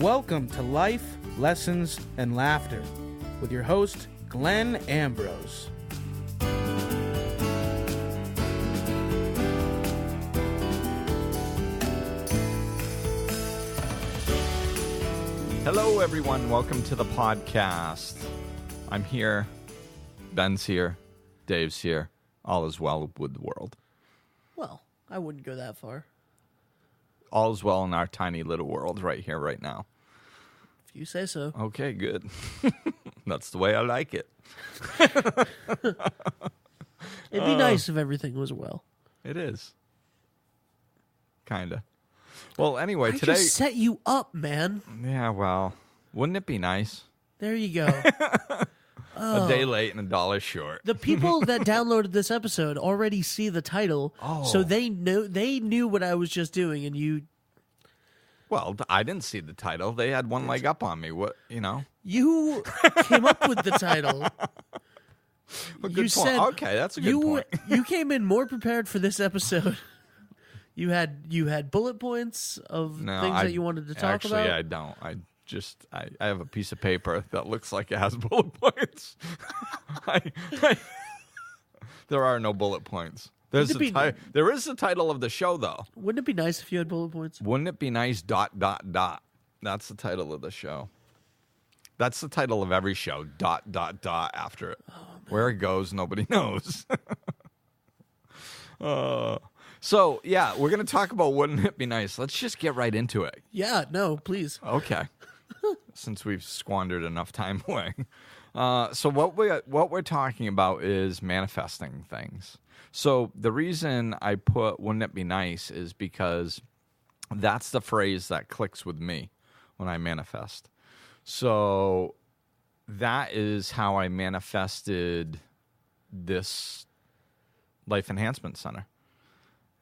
Welcome to Life, Lessons, and Laughter with your host, Glenn Ambrose. Hello, everyone. Welcome to the podcast. I'm here. Ben's here. Dave's here. All is well with the world. Well, I wouldn't go that far. All is well in our tiny little world right here, right now. If you say so. Okay, good. That's the way I like it. It'd be nice if everything was well. It is. Kinda. Well, anyway, I today... just set you up, man. Yeah, well, wouldn't it be nice? There you go. A day late and $1 short. The people that downloaded this episode already see the title, so they knew what I was just doing, and you Well, I didn't see the title. They had one leg up on me. What, you know? you came up with the title. Well, good You point. said Okay, that's a good point. You came in more prepared for this episode. You had bullet points of things that you wanted to talk about. Actually, I don't. I have a piece of paper that looks like it has bullet points. There are no bullet points. There is the title of the show, though. Wouldn't it be nice if you had bullet points? Wouldn't it be nice? ... That's the title of the show. That's the title of every show. ... after it. Where it goes, nobody knows. So, yeah, we're going to talk about wouldn't it be nice. Let's just get right into it. Yeah, no, please. Okay. Since we've squandered enough time away. So what we're talking about is manifesting things. So the reason I put wouldn't it be nice is because that's the phrase that clicks with me when I manifest. So that is how I manifested this Life Enhancement Center.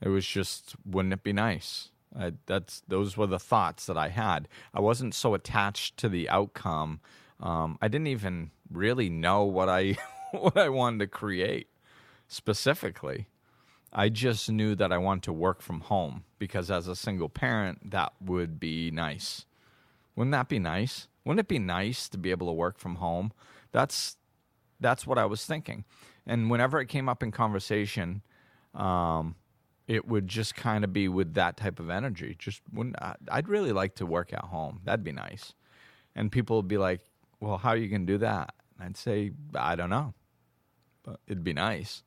It was just, wouldn't it be nice? Those were the thoughts that I had. I wasn't so attached to the outcome. I didn't even really know what I wanted to create specifically. I just knew that I wanted to work from home because as a single parent, that would be nice. Wouldn't that be nice? Wouldn't it be nice to be able to work from home? That's what I was thinking. And whenever it came up in conversation, it would just kind of be with that type of energy. I'd really like to work at home. That'd be nice. And people would be like, well, how are you going to do that? And I'd say, I don't know, but it'd be nice.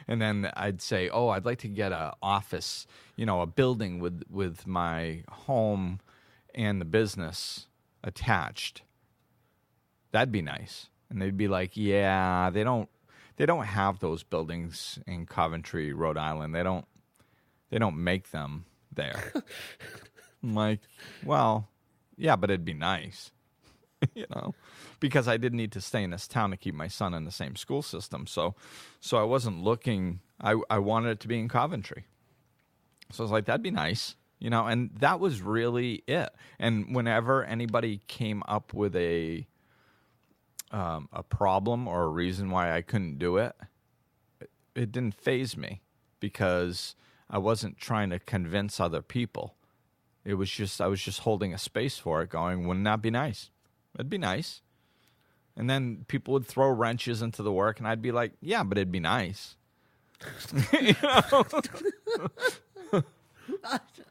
And then I'd say, I'd like to get an office, a building with my home and the business attached. That'd be nice. And they'd be like, yeah, they don't have those buildings in Coventry, Rhode Island. They don't make them there. I'm like, well, yeah, but it'd be nice, because I didn't need to stay in this town to keep my son in the same school system. So I wasn't looking. I wanted it to be in Coventry. So I was like, that'd be nice, and that was really it. And whenever anybody came up with a problem or a reason why I couldn't do it, it didn't faze me because I wasn't trying to convince other people. I was just holding a space for it going, wouldn't that be nice? It'd be nice. And then people would throw wrenches into the work and I'd be like, yeah, but it'd be nice.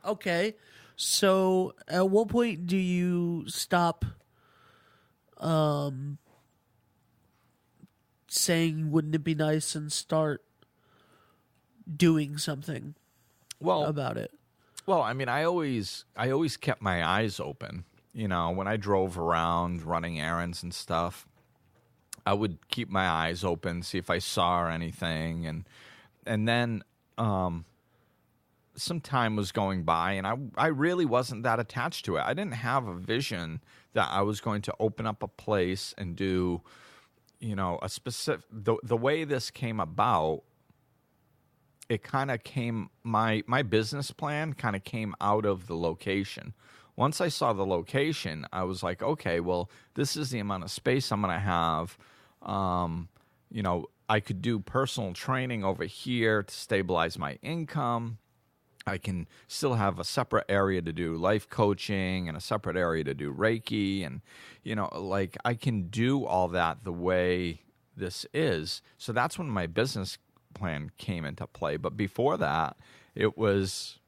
Okay. So at what point do you stop saying wouldn't it be nice and start doing something about it? Well, I mean, I always kept my eyes open. When I drove around running errands and stuff, I would keep my eyes open, see if I saw anything, and then some time was going by, and I really wasn't that attached to it. I didn't have a vision that I was going to open up a place and do, a specific. The way this came about, it kind of came. My business plan kind of came out of the location. Once I saw the location, I was like, okay, well, this is the amount of space I'm going to have. I could do personal training over here to stabilize my income. I can still have a separate area to do life coaching and a separate area to do Reiki. And, like I can do all that the way this is. So that's when my business plan came into play. But before that, it was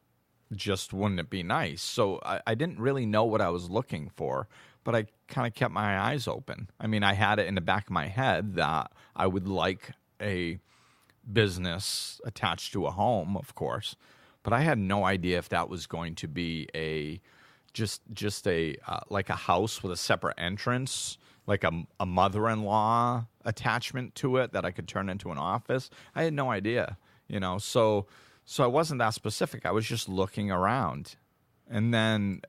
just, wouldn't it be nice? So I didn't really know what I was looking for, but I kind of kept my eyes open. I mean, I had it in the back of my head that I would like a business attached to a home, of course. But I had no idea if that was going to be just a like a house with a separate entrance, like a mother-in-law attachment to it that I could turn into an office. I had no idea, So I wasn't that specific. I was just looking around, and then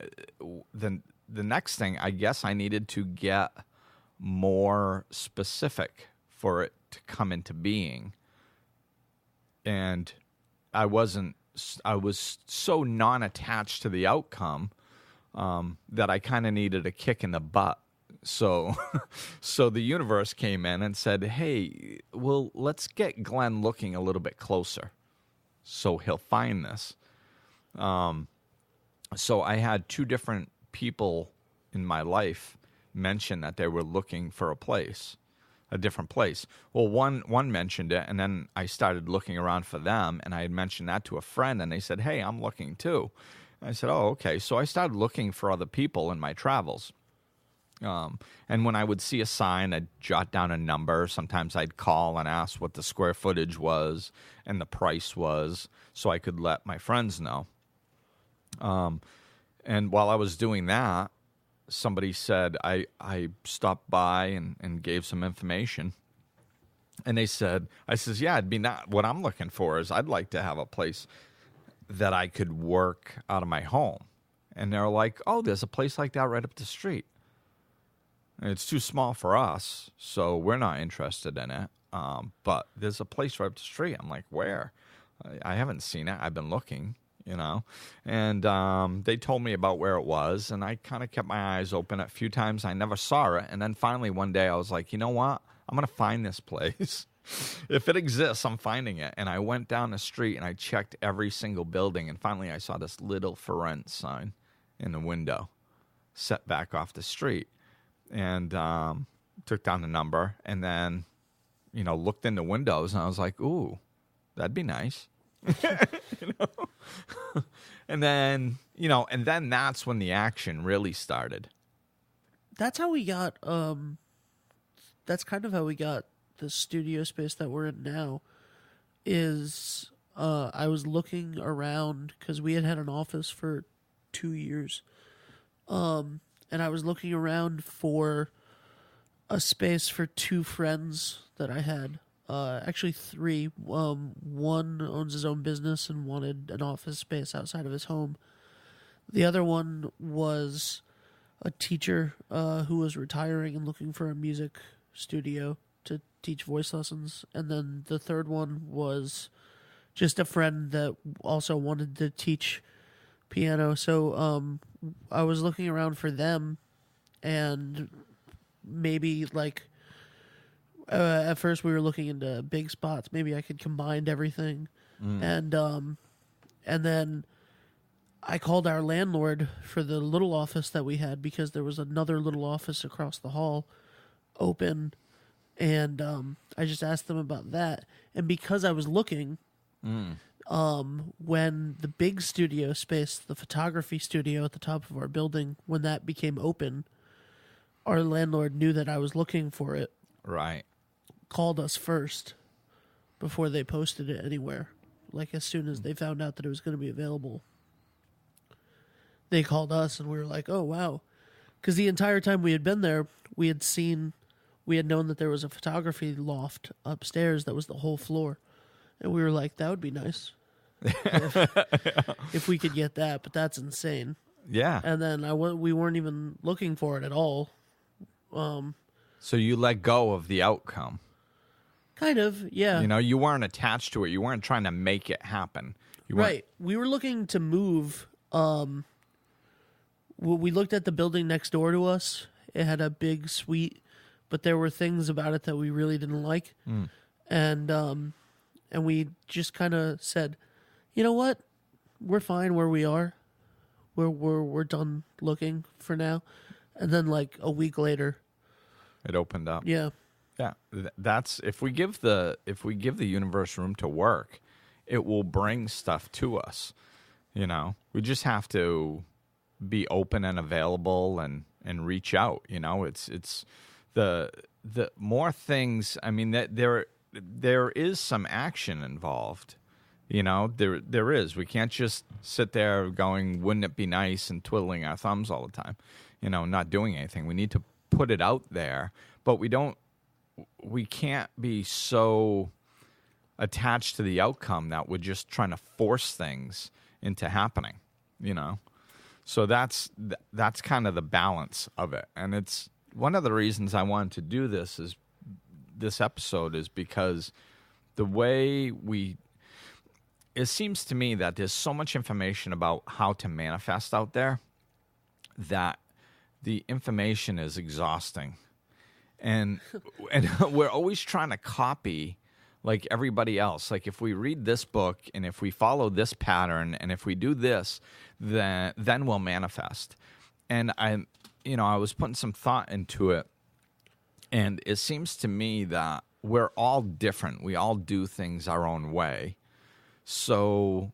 the next thing, I guess, I needed to get more specific for it to come into being, and I was so non-attached to the outcome that I kind of needed a kick in the butt. So the universe came in and said, hey, well, let's get Glenn looking a little bit closer so he'll find this. So I had two different people in my life mention that they were looking for a different place. Well, one mentioned it, and then I started looking around for them, and I had mentioned that to a friend, and they said, hey, I'm looking too. And I said, oh, okay. So I started looking for other people in my travels. And when I would see a sign, I'd jot down a number. Sometimes I'd call and ask what the square footage was and the price was so I could let my friends know. And while I was doing that, somebody said, I stopped by and gave some information. And I says, yeah, it'd be not what I'm looking for is I'd like to have a place that I could work out of my home. And they're like, oh, there's a place like that right up the street. And it's too small for us, so we're not interested in it. But there's a place right up the street. I'm like, where? I haven't seen it. I've been looking. And they told me about where it was, and I kind of kept my eyes open. A few times I never saw it, and then finally one day I was like, you know what? I'm going to find this place. If it exists, I'm finding it. And I went down the street, and I checked every single building, and finally I saw this little for rent sign in the window set back off the street, and took down the number, and then, looked in the windows, and I was like, ooh, that'd be nice. And then that's when the action really started. That's how we got that's kind of how we got the studio space that we're in now. Is I was looking around because we had an office for 2 years, and I was looking around for a space for two friends that I had. Actually three. One owns his own business and wanted an office space outside of his home. The other one was a teacher who was retiring and looking for a music studio to teach voice lessons. And then the third one was just a friend that also wanted to teach piano. So I was looking around for them, and maybe at first we were looking into big spots. Maybe I could combine everything. And then I called our landlord for the little office that we had, because there was another little office across the hall open. And I just asked them about that. And because I was looking, when the big studio space, the photography studio at the top of our building, when that became open, our landlord knew that I was looking for it. Right. Called us first before they posted it anywhere. As soon as they found out that it was going to be available, they called us, and we were like, oh, wow. Because the entire time we had been there, we had known that there was a photography loft upstairs that was the whole floor. And we were like, that would be nice if we could get that, but that's insane. Yeah. And then we weren't even looking for it at all. So you let go of the outcome. Kind of, yeah. You weren't attached to it. You weren't trying to make it happen. Right. We were looking to move. We looked at the building next door to us. It had a big suite, but there were things about it that we really didn't like. And we just kind of said, you know what? we're fine where we are. We're done looking for now. And then like a week later, It opened up. yeah. Yeah, that's if we give the universe room to work, it will bring stuff to us. You know, we just have to be open and available and reach out. You know, it's the more things. I mean, that there is some action involved. You know, there is. We can't just sit there going, "Wouldn't it be nice?" and twiddling our thumbs all the time. You know, not doing anything. We need to put it out there, but we can't be so attached to the outcome that we're just trying to force things into happening, you know? So that's kind of the balance of it. And it's one of the reasons I wanted to do this episode is because the way it seems to me that there's so much information about how to manifest out there that the information is exhausting. And we're always trying to copy like everybody else. Like if we read this book and if we follow this pattern and if we do this, then we'll manifest. And I was putting some thought into it, and it seems to me that we're all different. We all do things our own way. So,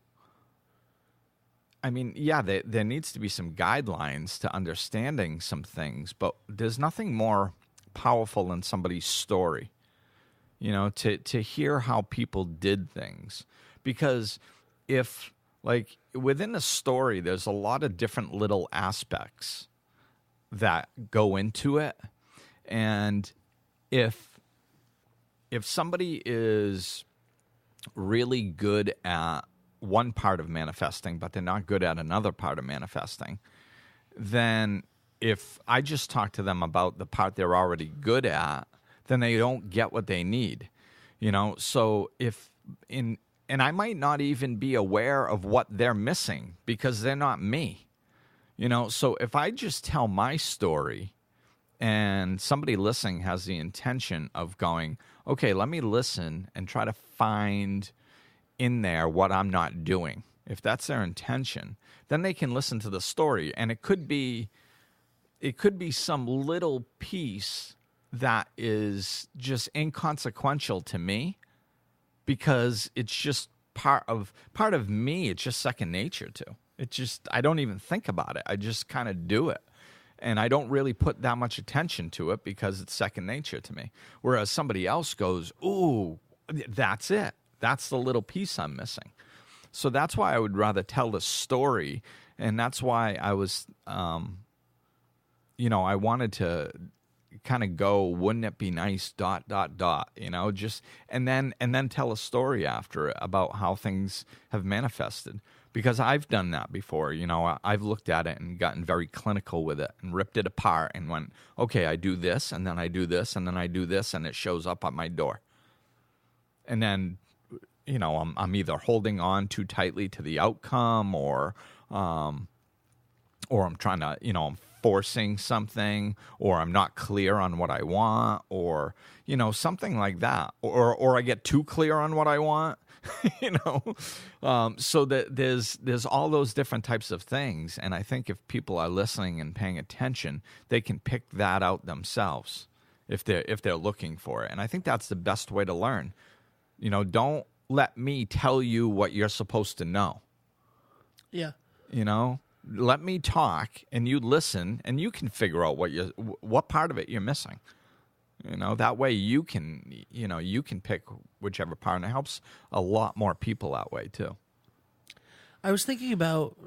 I mean, yeah, there needs to be some guidelines to understanding some things, but there's nothing more powerful in somebody's story, you know, to hear how people did things. Because if, like, within a story, there's a lot of different little aspects that go into it. And if somebody is really good at one part of manifesting, but they're not good at another part of manifesting, then if I just talk to them about the part they're already good at, then they don't get what they need, you know? So and I might not even be aware of what they're missing because they're not me, you know? So if I just tell my story and somebody listening has the intention of going, okay, let me listen and try to find in there what I'm not doing. If that's their intention, then they can listen to the story, and it could be some little piece that is just inconsequential to me because it's just part of me. It's just second nature to. It just, I don't even think about it. I just kind of do it. And I don't really put that much attention to it because it's second nature to me. Whereas somebody else goes, ooh, that's it. That's the little piece I'm missing. So that's why I would rather tell the story. And that's why I was, I wanted to kind of go, wouldn't it be nice, ... you know, just, and then tell a story after it about how things have manifested. Because I've done that before, you know, I've looked at it and gotten very clinical with it and ripped it apart and went, okay, I do this, and then I do this, and then I do this, and it shows up at my door. And then, you know, I'm either holding on too tightly to the outcome or I'm trying to, you know, I'm forcing something, or I'm not clear on what I want, or, you know, something like that. Or I get too clear on what I want, you know. So that there's all those different types of things. And I think if people are listening and paying attention, they can pick that out themselves if they're looking for it. And I think that's the best way to learn. You know, don't let me tell you what you're supposed to know. Yeah. You know, let me talk and you listen and you can figure out what part of it you're missing. You know, that way you can pick whichever part, and it helps a lot more people that way too. I was thinking about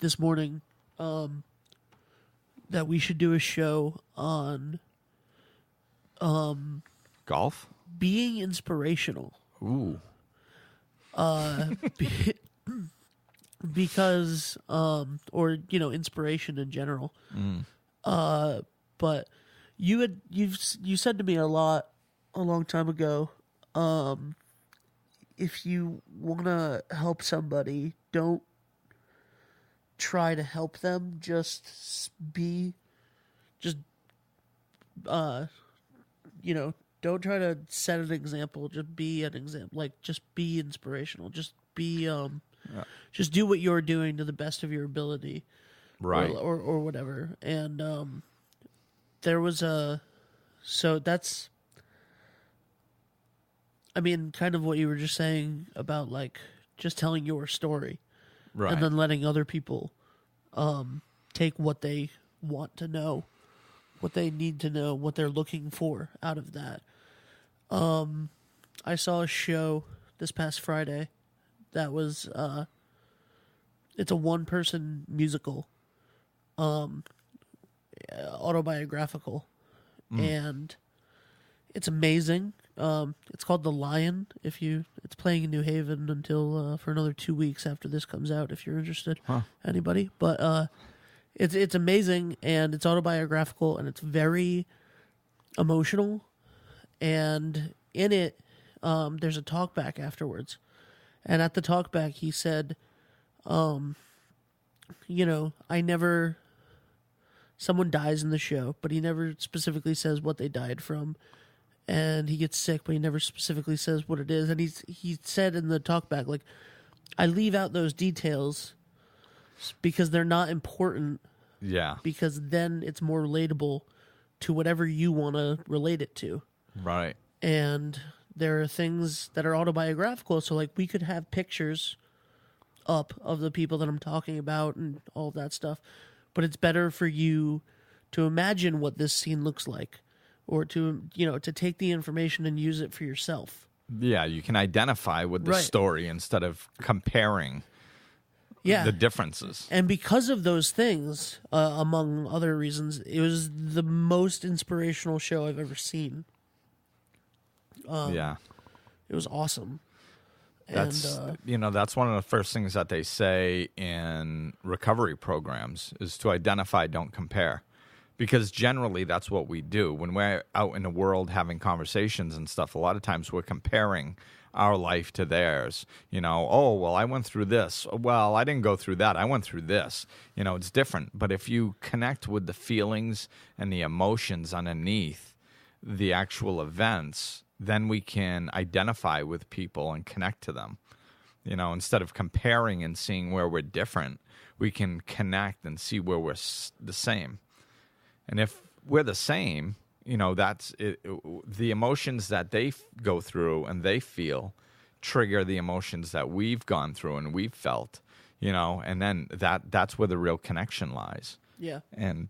this morning that we should do a show on Golf? being inspirational. Ooh. Because or you know, inspiration in general. But you said to me a long time ago, if you want to help somebody, don't try to help them, you know, don't try to set an example, just be an example. Like, just be inspirational, just be just do what you're doing to the best of your ability, Right. or whatever. And there was so that's, I mean, kind of what you were just saying about like just telling your story, Right. and then letting other people take what they want to know, what they need to know, what they're looking for out of that. I saw a show this past Friday that was it's a one-person musical, autobiographical, and it's amazing. It's called The Lion. It's playing in New Haven until for another 2 weeks after this comes out. If you're interested, anybody. But it's amazing, and it's autobiographical, and it's very emotional. And in it, there's a talkback afterwards, and at the talkback, he said, someone dies in the show, but he never specifically says what they died from. And he gets sick, but he never specifically says what it is. And he said in the talkback, like, I leave out those details because they're not important, Yeah. because then it's more relatable to whatever you want to relate it to. Right. And there are things that are autobiographical, so like we could have pictures up of the people that I'm talking about and all of that stuff, but it's better for you to imagine what this scene looks like, or to take the information and use it for yourself. Yeah, you can identify with the Right. story instead of comparing Yeah. the differences. And because of those things, among other reasons, it was the most inspirational show I've ever seen. Yeah. It was awesome. That's And that's one of the first things that they say in recovery programs is to identify, don't compare. Because generally that's what we do. When we're out in the world having conversations and stuff, a lot of times we're comparing our life to theirs. Oh, well, I went through this. Well, I didn't go through that. I went through this. It's different. But if you connect with the feelings and the emotions underneath the actual events, then we can identify with people and connect to them. Instead of comparing and seeing where we're different, we can connect and see where we're the same. And if we're the same, that's it, the emotions that they go through and they feel trigger the emotions that we've gone through and we've felt, and then that's where the real connection lies. yeah. And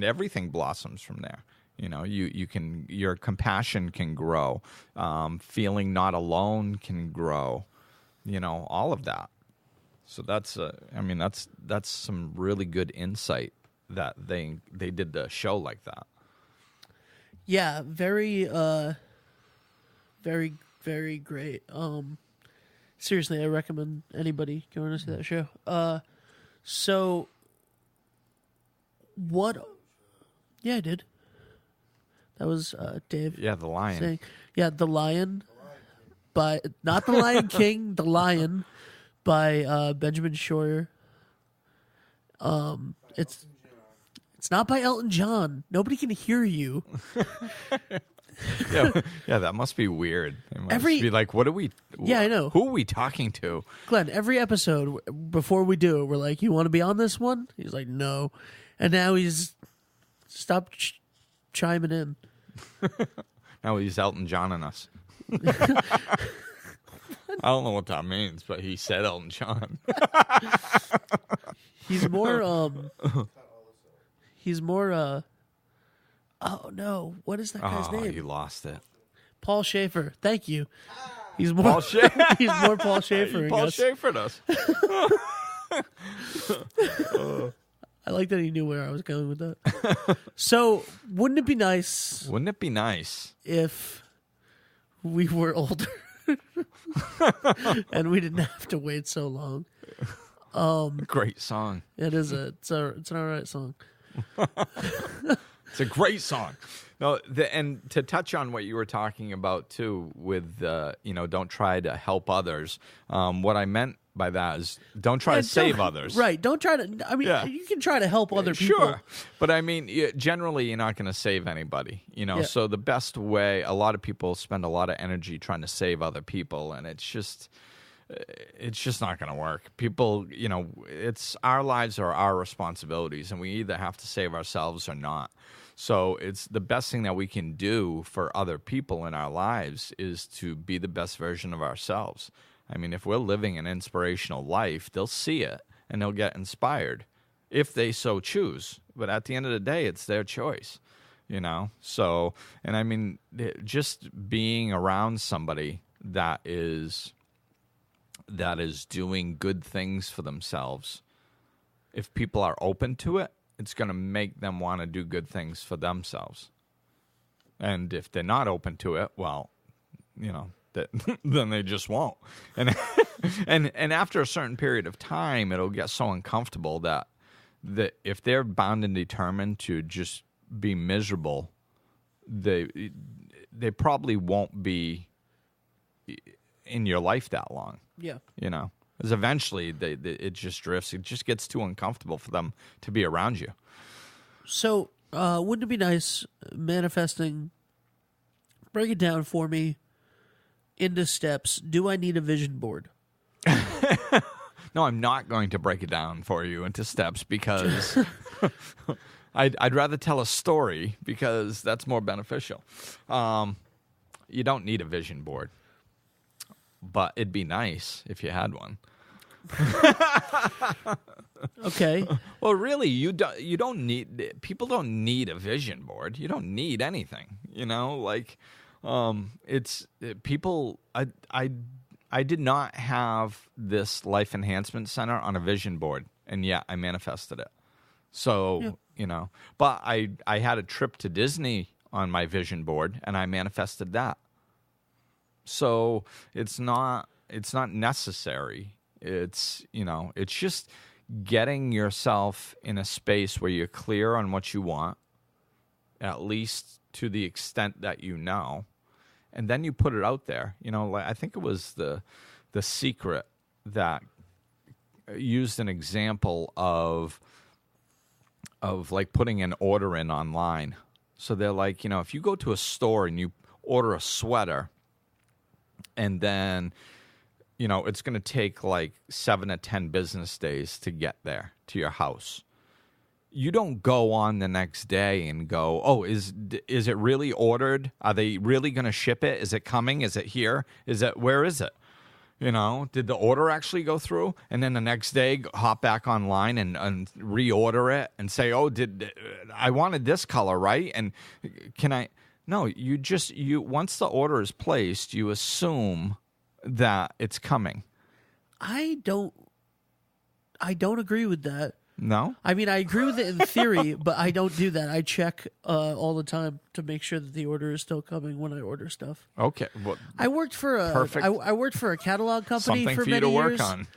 everything blossoms from there. Your compassion can grow, feeling not alone can grow, all of that. So that's some really good insight that they did the show like that. Yeah, very, very, very great. Seriously, I recommend anybody going to see that show. So what? Yeah, I did. That was Dave. Yeah, The Lion. Saying, yeah, The Lion, by not The Lion King, The Lion, by Benjamin Scheuer. It's not by Elton John. Nobody can hear you. Yeah, that must be weird. It must be like, what are we? Yeah, I know. Who are we talking to? Glenn, every episode before we do it, we're like, "You want to be on this one?" He's like, "No," and now he's stopped chiming in. Now he's Elton John on us. I don't know what that means, but he said Elton John. He's more. He's more. Oh no! What is that guy's name? You lost it. Paul Schaefer. Thank you. He's more. Paul Schaefer. He's more Paul Schaefer. Paul Schaefer'd us. I like that he knew where I was going with that. So, wouldn't it be nice Wouldn't it be nice? if we were older and we didn't have to wait so long? Great song. It's an all right song. It's a great song. No, and to touch on what you were talking about too, with don't try to help others. What I meant by that is don't try to save others. Right. Don't try to. I mean, Yeah. you can try to help other people. Sure, but I mean, generally, you're not going to save anybody. Yeah. So the best way, a lot of people spend a lot of energy trying to save other people, and it's just it's just not going to work. People, it's our lives are our responsibilities, and we either have to save ourselves or not. So it's the best thing that we can do for other people in our lives is to be the best version of ourselves. I mean, if we're living an inspirational life, they'll see it and they'll get inspired if they so choose. But at the end of the day, it's their choice, So, and I mean, just being around somebody that is doing good things for themselves, if people are open to it, it's going to make them want to do good things for themselves. And if they're not open to it, well, then they just won't. And and after a certain period of time, it'll get so uncomfortable that if they're bound and determined to just be miserable, they probably won't be in your life that long. Yeah. Because eventually it just drifts. It just gets too uncomfortable for them to be around you. So, wouldn't it be nice manifesting? Break it down for me into steps. Do I need a vision board? No, I'm not going to break it down for you into steps because I'd rather tell a story because that's more beneficial. You don't need a vision board, but it'd be nice if you had one. Okay. Well, really, you don't need. People don't need a vision board. You don't need anything. It's people. I did not have this Life Enhancement Center on a vision board, and yet I manifested it. So but I had a trip to Disney on my vision board, and I manifested that. So it's not necessary. It's it's just getting yourself in a space where you're clear on what you want, at least to the extent that and then you put it out there. I think it was the Secret that used an example of like putting an order in online. So they're like, if you go to a store and you order a sweater, and then it's going to take like 7 to 10 business days to get there to your house. You don't go on the next day and go, oh, is it really ordered? Are they really going to ship it? Is it coming? Is it here? Where is it? Did the order actually go through? And then the next day, hop back online and reorder it and say, oh, I wanted this color, right? And can I? No, you once the order is placed, you assume that it's coming. I don't agree with that. No? I mean, I agree with it in theory, but I don't do that. I check all the time to make sure that the order is still coming when I order stuff. Okay. Well, I worked for I worked for a catalog company something for for you many to work years. on.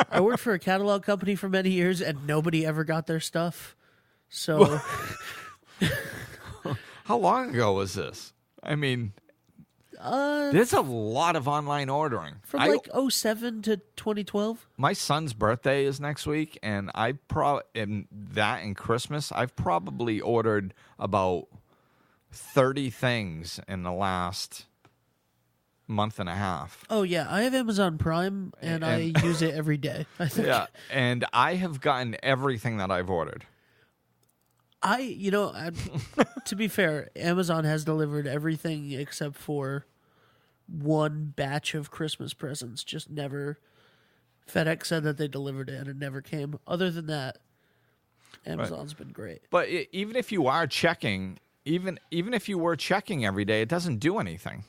I worked for a catalog company for many years, and nobody ever got their stuff. So, how long ago was this? I mean, there's a lot of online ordering. From like 2007 to 2012. My son's birthday is next week, and and Christmas, I've probably ordered about 30 things in the last month and a half. Oh yeah, I have Amazon Prime, and I use it every day. I think. Yeah, and I have gotten everything that I've ordered. To be fair, Amazon has delivered everything except for one batch of Christmas presents. Just never. FedEx said that they delivered it and it never came. Other than that, Amazon's been great. But even if you are checking, even if you were checking every day, it doesn't do anything.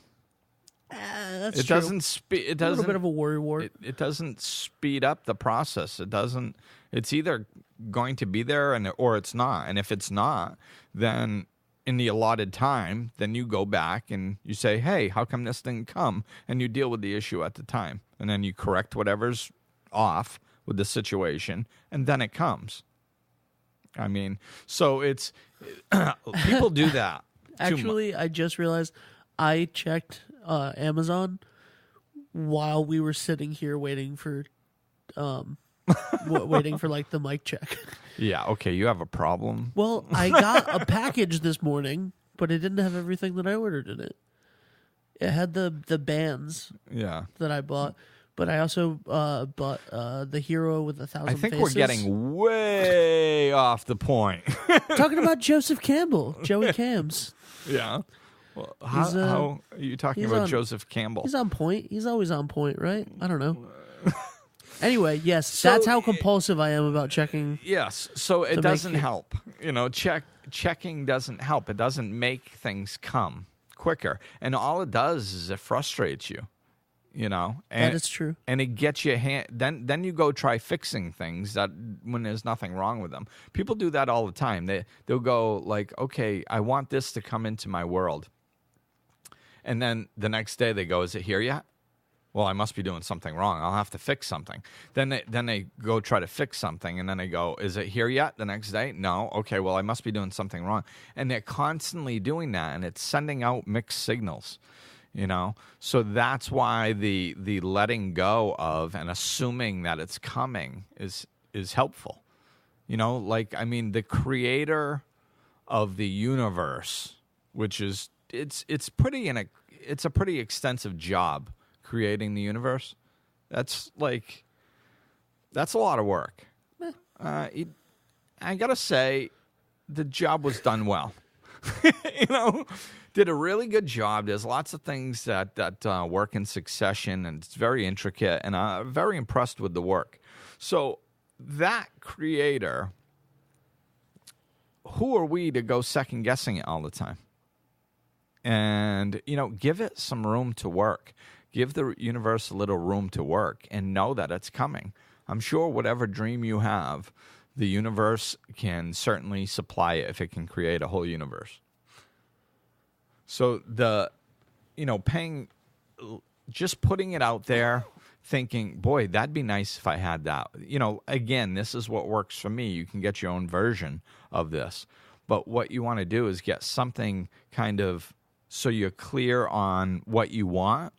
That's it true. doesn't. It doesn't. A little bit of a worry wart. It doesn't speed up the process. It doesn't. It's either going to be there or it's not. And if it's not, then in the allotted time, then you go back and you say, "Hey, how come this didn't come?" And you deal with the issue at the time, and then you correct whatever's off with the situation, and then it comes. I mean, so it's people do that. Actually, I just realized I checked Amazon while we were sitting here waiting for waiting for like the mic check. Yeah, okay, you have a problem. Well, I got a package this morning, but it didn't have everything that I ordered in it. It had the bands Yeah. that I bought, But I also bought The Hero with a Thousand I think Faces. we're getting way off the point. Talking about Joseph Campbell, Joey Cams. Yeah. Well, He's, how are you talking he's about on- Joseph Campbell? He's on point. He's always on point, right? I don't know. Anyway, yes, that's how compulsive I am about checking. Yes, so it make doesn't it- help. Checking doesn't help. It doesn't make things come quicker, and all it does is it frustrates you. And That is true. and it gets you then you go try fixing things that when there's nothing wrong with them. People do that all the time. They'll go like, okay, I want this to come into my world, and then the next day they go, is it here yet? Well, I must be doing something wrong. I'll have to fix something. Then they go try to fix something, and then they go, is it here yet? The next day, no. Okay, well, I must be doing something wrong. And they're constantly doing that, and it's sending out mixed signals. So that's why the letting go of and assuming that it's coming is helpful. The creator of the universe, which is it's a pretty extensive job creating the universe. That's a lot of work. I gotta say, the job was done well. Did a really good job. There's lots of things that work in succession, and it's very intricate, and I'm very impressed with the work. So that creator, who are we to go second guessing it all the time? And, give it some room to work. Give the universe a little room to work and know that it's coming. I'm sure whatever dream you have, the universe can certainly supply it if it can create a whole universe. So just putting it out there, thinking, boy, that'd be nice if I had that. Again, this is what works for me. You can get your own version of this. But what you want to do is get something kind of so you're clear on what you want,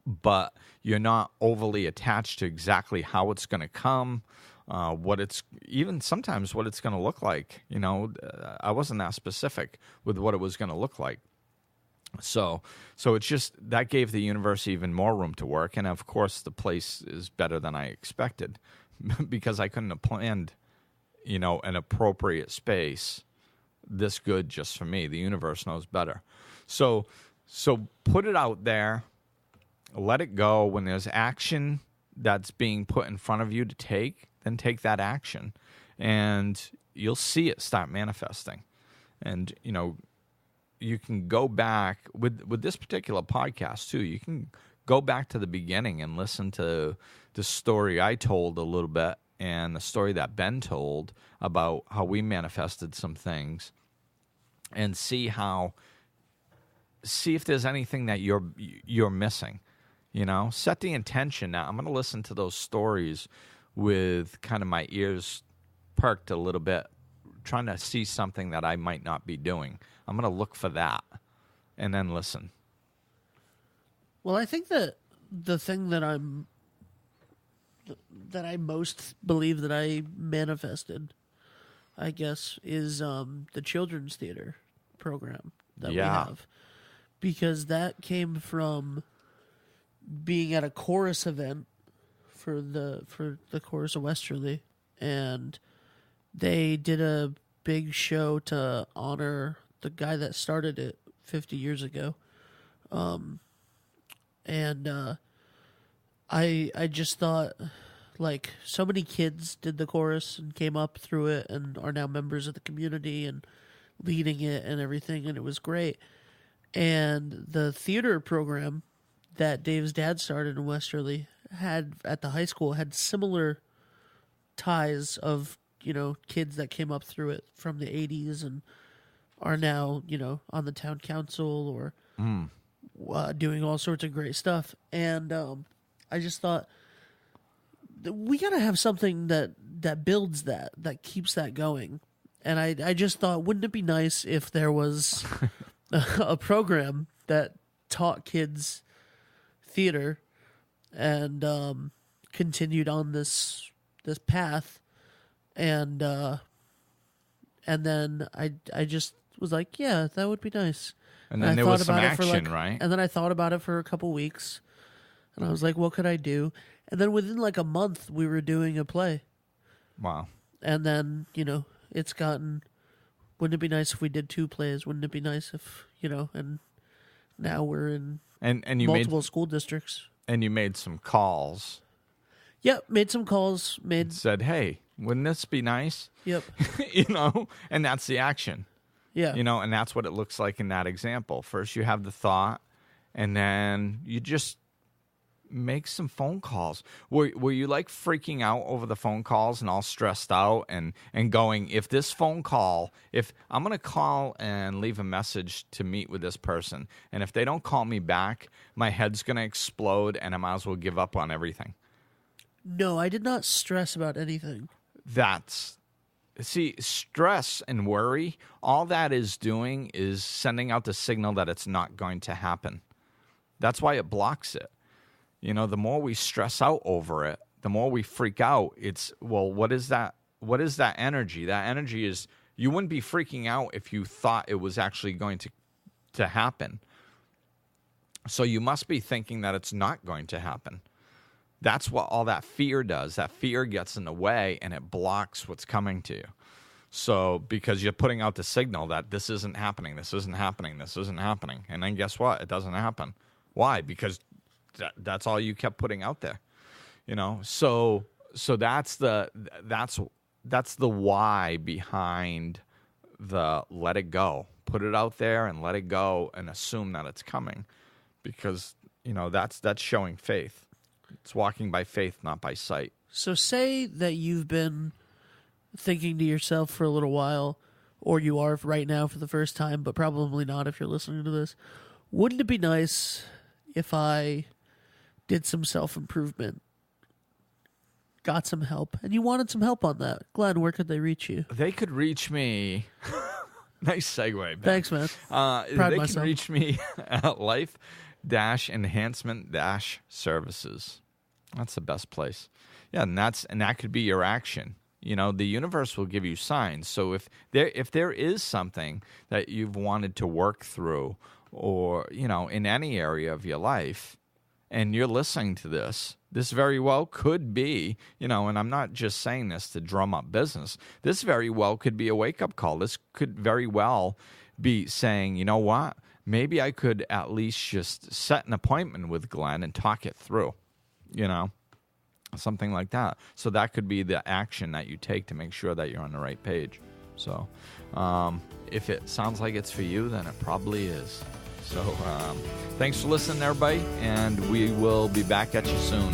but you're not overly attached to exactly how it's going to come, sometimes what it's going to look like. I wasn't that specific with what it was going to look like. So it's just that gave the universe even more room to work. And of course, the place is better than I expected because I couldn't have planned, an appropriate space this good just for me. The universe knows better. So put it out there. Let it go. When there's action that's being put in front of you to take, then take that action. And you'll see it start manifesting. And, you can go back with this particular podcast, too. You can go back to the beginning and listen to the story I told a little bit and the story that Ben told about how we manifested some things and see if there's anything that you're missing. Set the intention. Now, I'm going to listen to those stories with kind of my ears perked a little bit, trying to see something that I might not be doing. I'm going to look for that and then listen. Well, I think that the thing that I most believe that I manifested, I guess, is the children's theater program that we have. Because that came from being at a chorus event for the chorus of Westerly, and they did a big show to honor the guy that started it 50 years ago. I just thought, like, so many kids did the chorus and came up through it and are now members of the community and leading it and everything, and it was great. And the theater program that Dave's dad started in Westerly had at the high school had similar ties of, kids that came up through it from the 80s and are now, on the town council or doing all sorts of great stuff. And I just thought, we got to have something that builds that keeps that going. And I just thought, wouldn't it be nice if there was a program that taught kids theater and continued on this path, and then I just was like, yeah, that would be nice. And then there was some about it action, right? And then I thought about it for a couple weeks, And I was like, what could I do? And then within like a month, we were doing a play. Wow. And then, it's gotten, wouldn't it be nice if we did 2 plays? Wouldn't it be nice if, and now we're in And you multiple school districts. you made some calls. Yep, made some calls, Said, hey, wouldn't this be nice? Yep. And that's the action. Yeah. And that's what it looks like in that example. First, you have the thought, and then you just make some phone calls. Were you like freaking out over the phone calls and all stressed out and going, if this phone call, if I'm going to call and leave a message to meet with this person, and if they don't call me back, my head's going to explode and I might as well give up on everything. No, I did not stress about anything. See, stress and worry, all that is doing is sending out the signal that it's not going to happen. That's why it blocks it. The more we stress out over it, the more we freak out. It's, well, what is that? What is that energy? That energy is, you wouldn't be freaking out if you thought it was actually going to happen. So you must be thinking that it's not going to happen. That's what all that fear does. That fear gets in the way and it blocks what's coming to you. So because you're putting out the signal that this isn't happening, this isn't happening, this isn't happening. And then guess what? It doesn't happen. Why? Because that's all you kept putting out there. So that's the why behind the let it go. Put it out there and let it go and assume that it's coming. Because, that's showing faith. It's walking by faith, not by sight. So say that you've been thinking to yourself for a little while, or you are right now for the first time, but probably not if you're listening to this. Wouldn't it be nice if I did some self-improvement, got some help, and you wanted some help on that? Glenn, where could they reach you? They could reach me. Nice segue, man. Thanks, man. They can reach me at life-enhancement-services. That's the best place. Yeah, and that could be your action. The universe will give you signs. So if there is something that you've wanted to work through, or in any area of your life, and you're listening to this very well could be, and I'm not just saying this to drum up business. This very well could be a wake-up call. This could very well be saying, you know what? Maybe I could at least just set an appointment with Glenn and talk it through, something like that. So that could be the action that you take to make sure that you're on the right page. So if it sounds like it's for you, then it probably is. So thanks for listening, everybody, and we will be back at you soon.